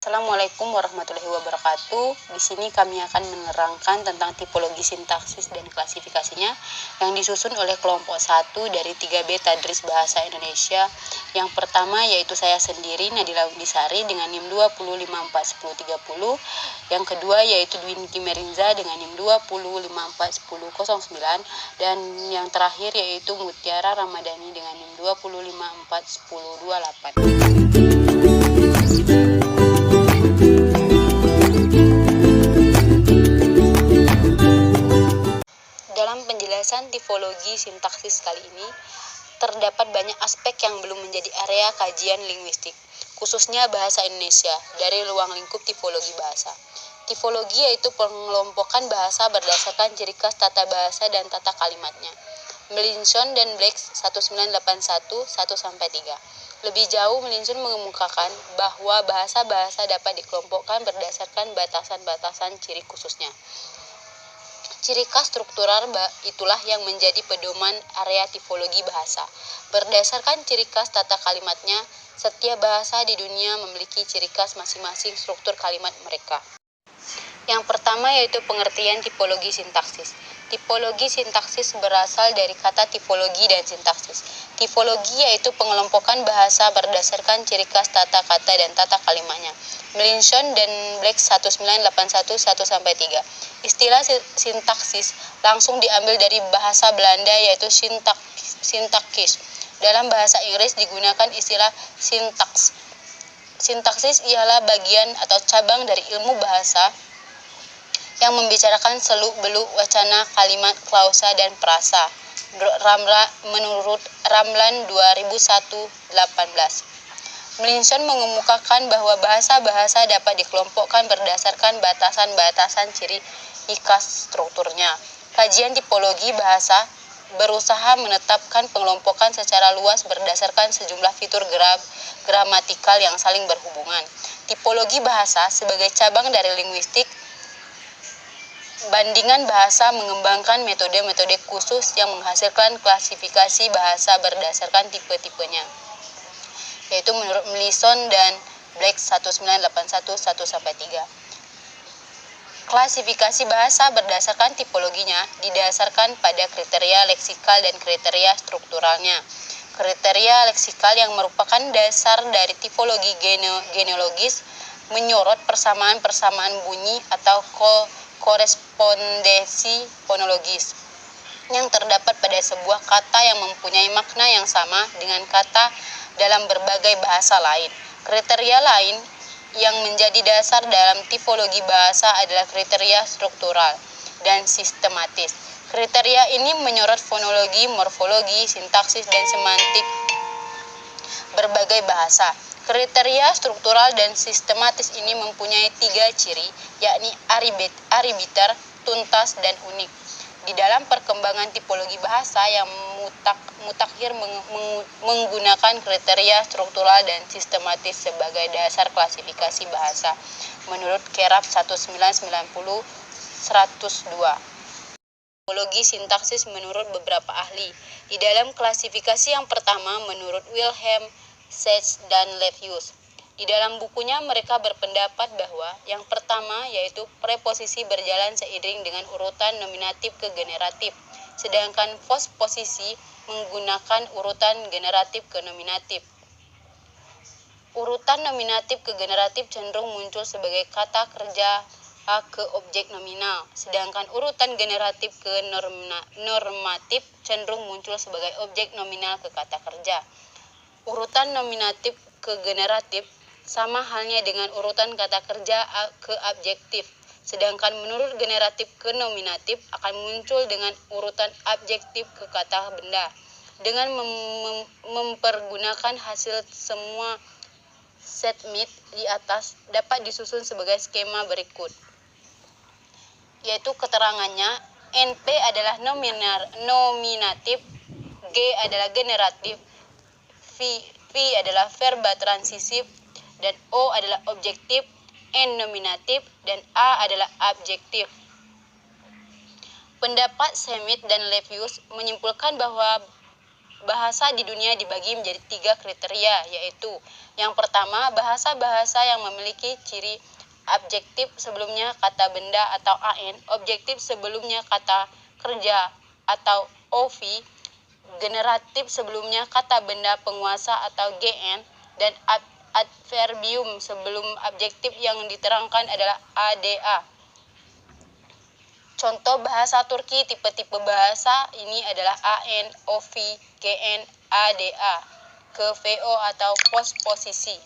Assalamualaikum warahmatullahi wabarakatuh. Di sini kami akan menerangkan tentang tipologi sintaksis dan klasifikasinya yang disusun oleh kelompok 1 dari 3B Tadris Bahasa Indonesia. Yang pertama yaitu saya sendiri, Nadila Undisari dengan NIM 2541030. Yang kedua yaitu Dwinki Merinza dengan NIM 2541009. Dan yang terakhir yaitu Mutiara Ramadhani dengan NIM 2541028. Dalam penjelasan tipologi sintaksis kali ini, terdapat banyak aspek yang belum menjadi area kajian linguistik, khususnya bahasa Indonesia, dari ruang lingkup tipologi bahasa. Tipologi yaitu pengelompokan bahasa berdasarkan ciri khas tata bahasa dan tata kalimatnya. Melinson dan Black 1981 1-3. Lebih jauh, Melinson mengemukakan bahwa bahasa-bahasa dapat dikelompokkan berdasarkan batasan-batasan ciri khususnya. Ciri khas struktural itulah yang menjadi pedoman area tipologi bahasa. Berdasarkan ciri khas tata kalimatnya, setiap bahasa di dunia memiliki ciri khas masing-masing struktur kalimat mereka. Yang pertama yaitu pengertian tipologi sintaksis. Tipologi sintaksis berasal dari kata tipologi dan sintaksis. Tipologi yaitu pengelompokan bahasa berdasarkan ciri khas tata kata dan tata kalimatnya. Melinson dan Black 1981 1-3. Istilah sintaksis langsung diambil dari bahasa Belanda yaitu sintaksis. Dalam bahasa Inggris digunakan istilah sintaks. Sintaksis ialah bagian atau cabang dari ilmu bahasa yang membicarakan seluk-beluk wacana, kalimat, klausa, dan frasa. Menurut Ramlan 2001-18. Melinson mengemukakan bahwa bahasa-bahasa dapat dikelompokkan berdasarkan batasan-batasan ciri khas strukturnya. Kajian tipologi bahasa berusaha menetapkan pengelompokan secara luas berdasarkan sejumlah fitur gramatikal yang saling berhubungan. Tipologi bahasa sebagai cabang dari linguistik bandingan bahasa mengembangkan metode-metode khusus yang menghasilkan klasifikasi bahasa berdasarkan tipe-tipenya, yaitu menurut Melinson dan Black 1981 1-3. Klasifikasi bahasa berdasarkan tipologinya didasarkan pada kriteria leksikal dan kriteria strukturalnya. Kriteria leksikal yang merupakan dasar dari tipologi genealogis menyorot persamaan-persamaan bunyi atau korespondensi fonologis yang terdapat pada sebuah kata yang mempunyai makna yang sama dengan kata dalam berbagai bahasa lain. Kriteria lain yang menjadi dasar dalam tipologi bahasa adalah kriteria struktural dan sistematis. Kriteria ini menyorot fonologi, morfologi, sintaksis, dan semantik berbagai bahasa. Kriteria struktural dan sistematis ini mempunyai 3 ciri, yakni arbiter, tuntas, dan unik. Di dalam perkembangan tipologi bahasa yang mutakhir menggunakan kriteria struktural dan sistematis sebagai dasar klasifikasi bahasa, menurut Kerap 1990-102. Tipologi sintaksis menurut beberapa ahli. Di dalam klasifikasi yang pertama, menurut Wilhelm Sachs dan Levius. Di dalam bukunya mereka berpendapat bahwa yang pertama yaitu preposisi berjalan seiring dengan urutan nominatif ke generatif, sedangkan posposisi menggunakan urutan generatif ke nominatif. Urutan nominatif ke generatif cenderung muncul sebagai kata kerja ke objek nominal, sedangkan urutan generatif ke normatif cenderung muncul sebagai objek nominal ke kata kerja. Urutan nominatif ke generatif sama halnya dengan urutan kata kerja ke adjektif, sedangkan menurut generatif ke nominatif akan muncul dengan urutan adjektif ke kata benda. Dengan mempergunakan hasil semua statement di atas dapat disusun sebagai skema berikut, yaitu keterangannya: NP adalah nominatif, G adalah generatif, V adalah verba transisif, dan O adalah objektif, N nominatif, dan A adalah adjektif. Pendapat Smith dan Levius menyimpulkan bahwa Bahasa di dunia dibagi menjadi 3 kriteria, yaitu yang pertama, bahasa-bahasa yang memiliki ciri adjektif sebelumnya kata benda atau an, objektif sebelumnya kata kerja atau ov, generatif sebelumnya kata benda penguasa atau gn, dan adverbium sebelum adjektif yang diterangkan adalah ada. Contoh bahasa Turki, tipe-tipe bahasa ini adalah an, ov, gn, ada, ke vo atau posposisi.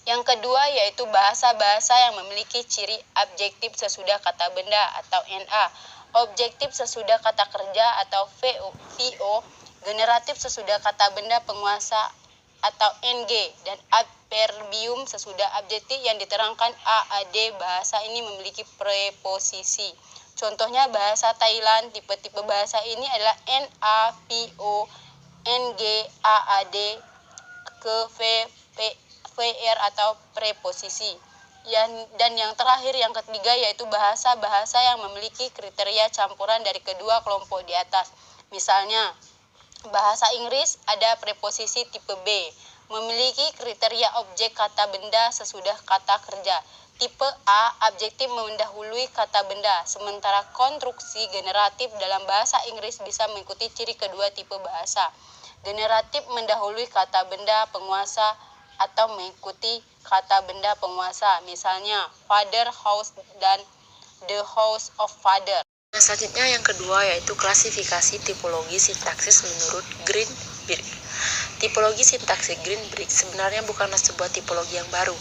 Yang kedua yaitu bahasa-bahasa yang memiliki ciri adjektif sesudah kata benda atau na, objektif sesudah kata kerja atau vo, generatif sesudah kata benda penguasa atau ng, dan adverbium sesudah adjektif yang diterangkan aad. Bahasa ini memiliki preposisi. Contohnya bahasa Thailand, tipe-tipe bahasa ini adalah na, vo, ng, aad, ke vr atau preposisi. Dan yang terakhir, yang ketiga, yaitu bahasa-bahasa yang memiliki kriteria campuran dari kedua kelompok di atas. Misalnya, bahasa Inggris ada preposisi tipe B, memiliki kriteria objek kata benda sesudah kata kerja. Tipe A, adjektif mendahului kata benda, sementara konstruksi generatif dalam bahasa Inggris bisa mengikuti ciri kedua tipe bahasa. Generatif mendahului kata benda penguasa atau mengikuti kata benda penguasa, misalnya father house dan the house of father. Selanjutnya yang kedua yaitu klasifikasi tipologi sintaksis menurut Greenberg. Tipologi sintaksis Greenberg sebenarnya bukanlah sebuah tipologi yang baru.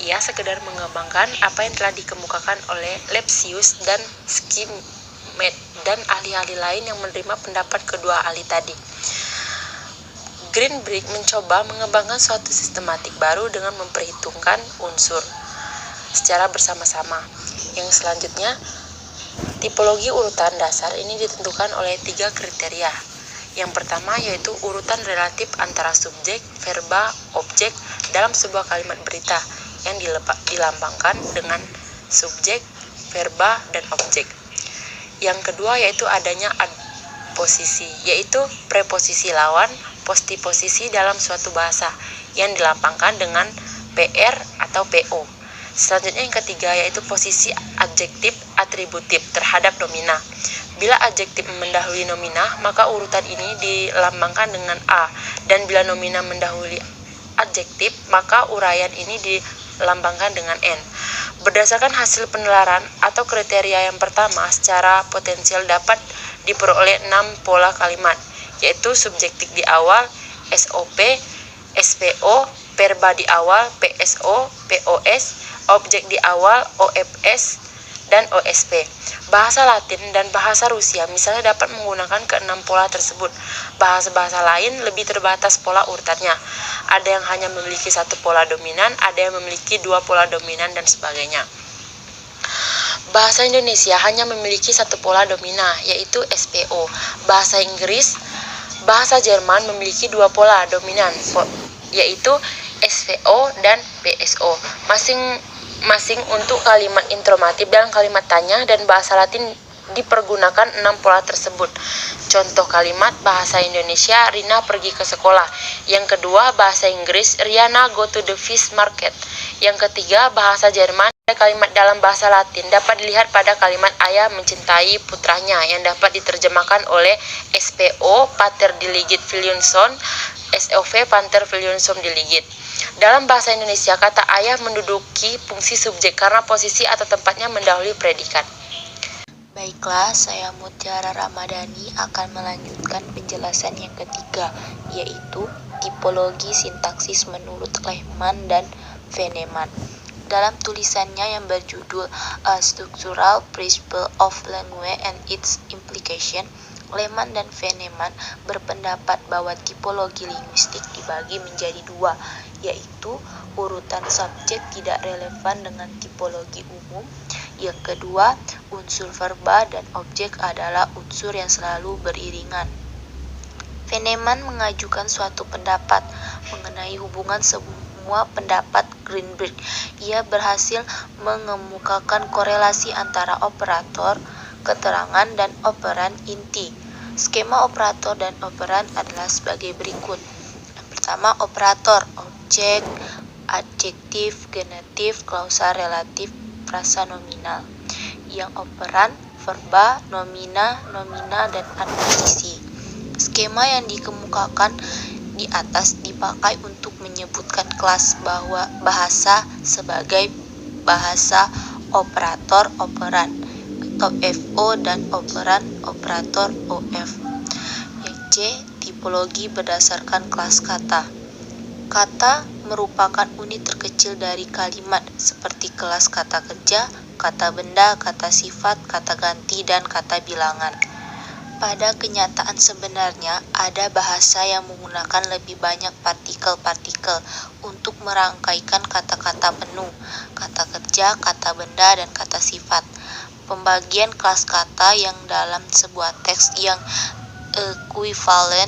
Ia sekedar mengembangkan apa yang telah dikemukakan oleh Lepsius dan Schmidt dan ahli-ahli lain yang menerima pendapat kedua ahli tadi. Greenberg mencoba mengembangkan suatu sistematik baru dengan memperhitungkan unsur secara bersama-sama. Yang selanjutnya, tipologi urutan dasar ini ditentukan oleh 3 kriteria. Yang pertama yaitu urutan relatif antara subjek, verba, objek dalam sebuah kalimat berita yang dilambangkan dengan subjek, verba, dan objek. Yang kedua yaitu adanya adposisi, yaitu preposisi lawan postiposisi dalam suatu bahasa yang dilambangkan dengan PR atau PO. Selanjutnya yang ketiga yaitu posisi adjektif atributif terhadap nomina. Bila adjektif mendahului nomina, maka urutan ini dilambangkan dengan A, dan bila nomina mendahului adjektif, maka uraian ini dilambangkan dengan N. Berdasarkan hasil penelaran atau kriteria yang pertama, secara potensial dapat diperoleh 6 pola kalimat, yaitu subjektif di awal, SOP, SPO, verba di awal, PSO, POS, objek di awal, OFS, dan OSP. Bahasa Latin dan bahasa Rusia misalnya dapat menggunakan ke-6 pola tersebut. Bahasa-bahasa lain lebih terbatas pola urutannya. Ada yang hanya memiliki 1 pola dominan, ada yang memiliki 2 pola dominan, dan sebagainya. Bahasa Indonesia hanya memiliki 1 pola dominan, yaitu SPO. Bahasa Jerman memiliki 2 pola dominan, yaitu SVO dan PSO, masing-masing untuk kalimat intromatif dan kalimat tanya, dan bahasa Latin dipergunakan 6 pola tersebut. Contoh kalimat bahasa Indonesia, Rina pergi ke sekolah. Yang kedua, bahasa Inggris, Rihanna go to the fish market. Yang ketiga, bahasa Jerman, kalimat dalam bahasa Latin dapat dilihat pada kalimat ayah mencintai putranya yang dapat diterjemahkan oleh SPO, pater diligit filiason, SOV, pater filiason diligit. Dalam bahasa Indonesia, kata ayah menduduki fungsi subjek karena posisi atau tempatnya mendahului predikat. Baiklah, saya Mutiara Ramadhani akan melanjutkan penjelasan yang ketiga, yaitu tipologi sintaksis menurut Lehman dan Veneman. Dalam tulisannya yang berjudul A Structural Principle of Language and Its Implication, Lehman dan Veneman berpendapat bahwa tipologi linguistik dibagi menjadi 2, yaitu urutan subjek tidak relevan dengan tipologi umum. Yang kedua, unsur verba dan objek adalah unsur yang selalu beriringan. Veneman mengajukan suatu pendapat mengenai hubungan semua pendapat Greenberg. Ia berhasil mengemukakan korelasi antara operator, keterangan, dan operan inti. Skema operator dan operan adalah sebagai berikut. Yang pertama, operator, objek, adjektif, genetif, klausa, relatif, frasa nominal. Yang operan, verba, nomina, dan adposisi. Skema yang dikemukakan di atas dipakai untuk menyebutkan kelas bahasa sebagai bahasa operator operan atau FO dan operan operator OF. Yang C, tipologi berdasarkan kelas kata. Kata merupakan unit terkecil dari kalimat seperti kelas kata kerja, kata benda, kata sifat, kata ganti, dan kata bilangan. Pada kenyataan sebenarnya, ada bahasa yang menggunakan lebih banyak partikel-partikel untuk merangkaikan kata-kata penuh, kata kerja, kata benda, dan kata sifat. Pembagian kelas kata yang dalam sebuah teks yang ekuivalen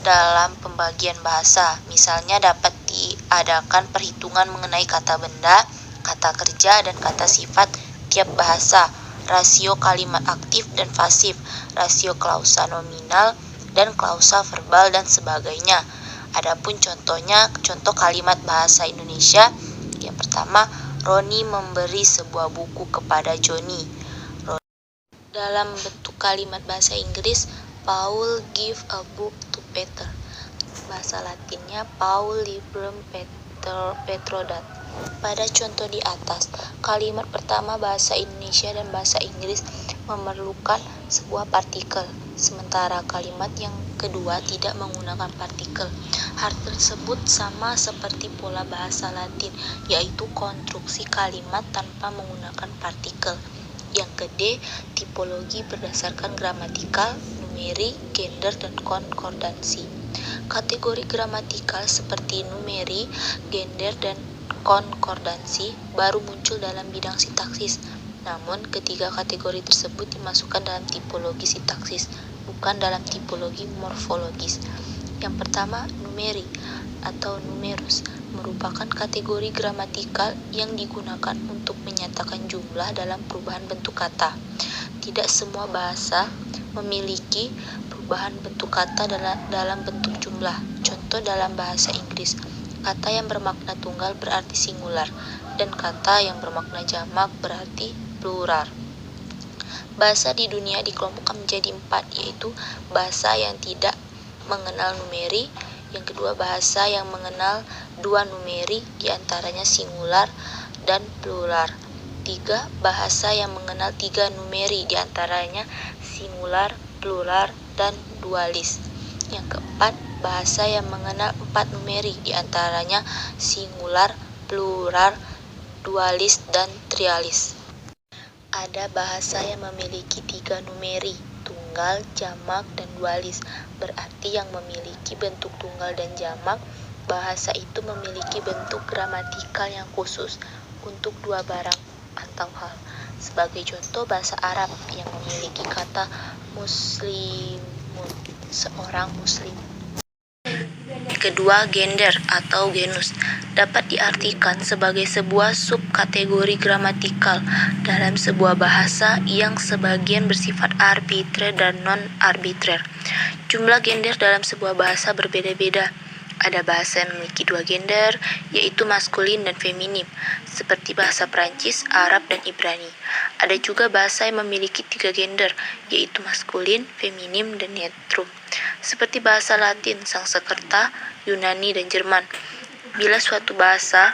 dalam pembagian bahasa. Misalnya dapat diadakan perhitungan mengenai kata benda, kata kerja, dan kata sifat tiap bahasa, rasio kalimat aktif dan pasif, rasio klausa nominal dan klausa verbal, dan sebagainya. Adapun contoh kalimat bahasa Indonesia. Yang pertama, Roni memberi sebuah buku kepada Joni. Dalam bentuk kalimat bahasa Inggris, Paul give a book to Peter. Bahasa Latinnya Paul librum Petrodat. Pada contoh di atas, kalimat pertama bahasa Indonesia dan bahasa Inggris memerlukan sebuah partikel, sementara kalimat yang kedua tidak menggunakan partikel. Hal tersebut sama seperti pola bahasa Latin, yaitu konstruksi kalimat tanpa menggunakan partikel. Yang kedua, tipologi berdasarkan gramatikal, numeri, gender, dan konkordansi. Kategori gramatikal seperti numeri, gender, dan konkordansi baru muncul dalam bidang sintaksis. Namun, ketiga kategori tersebut dimasukkan dalam tipologi sintaksis, bukan dalam tipologi morfologis. Yang pertama, numeri atau numerus merupakan kategori gramatikal yang digunakan untuk menyatakan jumlah dalam perubahan bentuk kata. Tidak semua bahasa memiliki perubahan bentuk kata dalam bentuk jumlah. Contoh dalam bahasa Inggris, kata yang bermakna tunggal berarti singular, dan kata yang bermakna jamak berarti plural. Bahasa di dunia dikelompokkan menjadi 4, yaitu bahasa yang tidak mengenal numeri, yang kedua bahasa yang mengenal 2 numeri, diantaranya singular dan plural. 3, bahasa yang mengenal 3 numeri, diantaranya singular, plural, dan dualis. Yang keempat, bahasa yang mengenal 4 numeri, diantaranya singular, plural, dualis, dan trialis. Ada bahasa yang memiliki 3 numeri, tunggal, jamak, dan dualis. Berarti yang memiliki bentuk tunggal dan jamak, bahasa itu memiliki bentuk gramatikal yang khusus untuk 2 barang atau hal. Sebagai contoh, bahasa Arab yang memiliki kata muslimun, seorang muslim. Kedua, gender atau genus dapat diartikan sebagai sebuah subkategori gramatikal dalam sebuah bahasa yang sebagian bersifat arbitrer dan non-arbitrer. Jumlah gender dalam sebuah bahasa berbeda-beda. Ada bahasa yang memiliki 2 gender, yaitu maskulin dan feminim, seperti bahasa Prancis, Arab, dan Ibrani. Ada juga bahasa yang memiliki 3 gender, yaitu maskulin, feminim, dan netrum, seperti bahasa Latin, Sanskerta, Yunani, dan Jerman. Bila suatu bahasa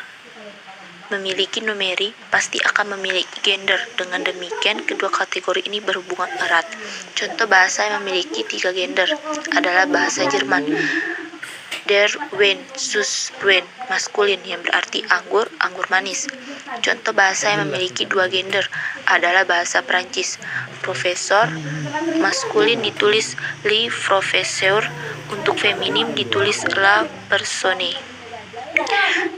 memiliki numeri, pasti akan memiliki gender. Dengan demikian, kedua kategori ini berhubungan erat. Contoh bahasa yang memiliki 3 gender adalah bahasa Jerman. Der Wein, Sus Wein, maskulin yang berarti anggur, anggur manis. Contoh bahasa yang memiliki 2 gender adalah bahasa Prancis. Profesor, maskulin ditulis li professeur, untuk feminim ditulis la personne.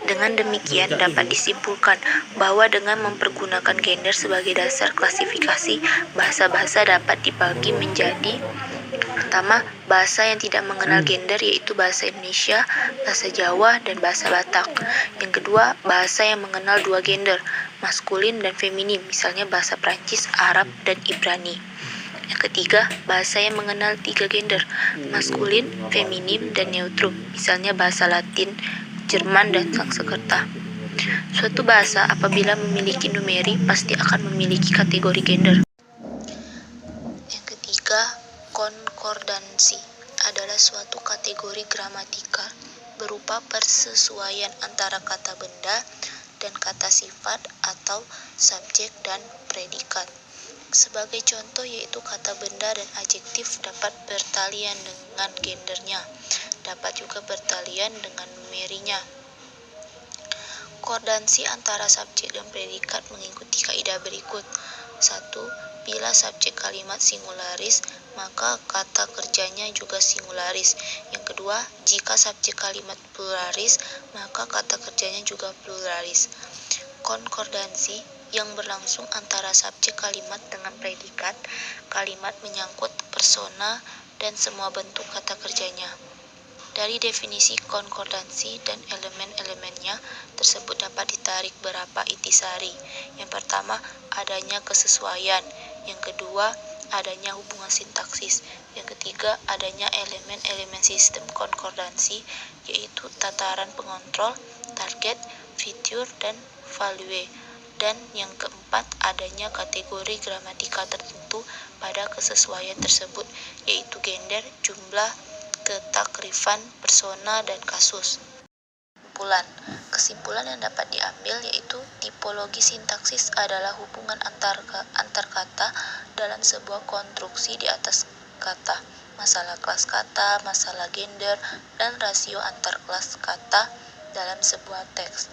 Dengan demikian dapat disimpulkan bahwa dengan mempergunakan gender sebagai dasar klasifikasi, bahasa-bahasa dapat dibagi menjadi: pertama, bahasa yang tidak mengenal gender, yaitu bahasa Indonesia, bahasa Jawa, dan bahasa Batak. Yang kedua, bahasa yang mengenal 2 gender, maskulin dan feminim, misalnya bahasa Prancis, Arab, dan Ibrani. Yang ketiga, bahasa yang mengenal 3 gender, maskulin, feminim, dan neutrum, misalnya bahasa Latin, Jerman, dan Sanskerta. Suatu bahasa apabila memiliki numeri pasti akan memiliki kategori gender. Yang ketiga, konkordansi adalah suatu kategori gramatikal berupa persesuaian antara kata benda dan kata sifat atau subjek dan predikat. Sebagai contoh yaitu kata benda dan adjektif dapat bertalian dengan gendernya, dapat juga bertalian dengan numerinya. Konkordansi antara subjek dan predikat mengikuti kaidah berikut. 1. Bila subjek kalimat singularis, maka kata kerjanya juga singularis. Yang kedua, jika subjek kalimat pluralis, maka kata kerjanya juga pluralis. Konkordansi yang berlangsung antara subjek kalimat dengan predikat, kalimat menyangkut persona dan semua bentuk kata kerjanya. Dari definisi konkordansi dan elemen-elemennya tersebut dapat ditarik beberapa intisari. Yang pertama, adanya kesesuaian. Yang kedua, adanya hubungan sintaksis. Yang ketiga, adanya elemen-elemen sistem konkordansi, yaitu tataran pengontrol, target, fitur, dan value. Dan yang keempat, adanya kategori gramatikal tertentu pada kesesuaian tersebut, yaitu gender, jumlah, ketakrifan, persona, dan kasus. Kesimpulan yang dapat diambil yaitu tipologi sintaksis adalah hubungan antar kata dalam sebuah konstruksi di atas kata, masalah kelas kata, masalah gender, dan rasio antar kelas kata dalam sebuah teks.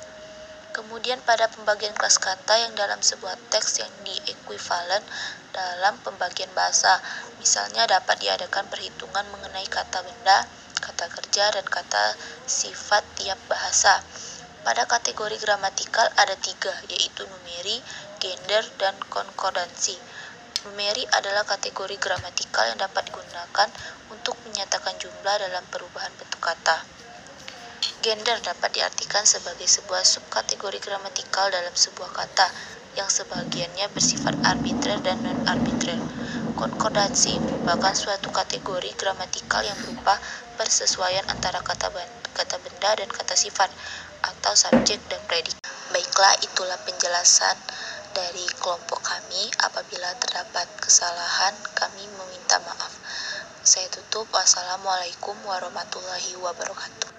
Kemudian pada pembagian kelas kata yang dalam sebuah teks yang diekuivalen dalam pembagian bahasa. Misalnya dapat diadakan perhitungan mengenai kata benda, kata kerja, dan kata sifat tiap bahasa. Pada kategori gramatikal ada 3, yaitu numeri, gender, dan konkordansi. Numeri adalah kategori gramatikal yang dapat digunakan untuk menyatakan jumlah dalam perubahan bentuk kata. Gender dapat diartikan sebagai sebuah subkategori gramatikal dalam sebuah kata, yang sebagiannya bersifat arbitrer dan non-arbitrer. Konkordansi merupakan suatu kategori gramatikal yang berupa persesuaian antara kata benda dan kata sifat, atau subjek dan predikat. Baiklah, itulah penjelasan dari kelompok kami. Apabila terdapat kesalahan, kami meminta maaf. Saya tutup. Wassalamualaikum warahmatullahi wabarakatuh.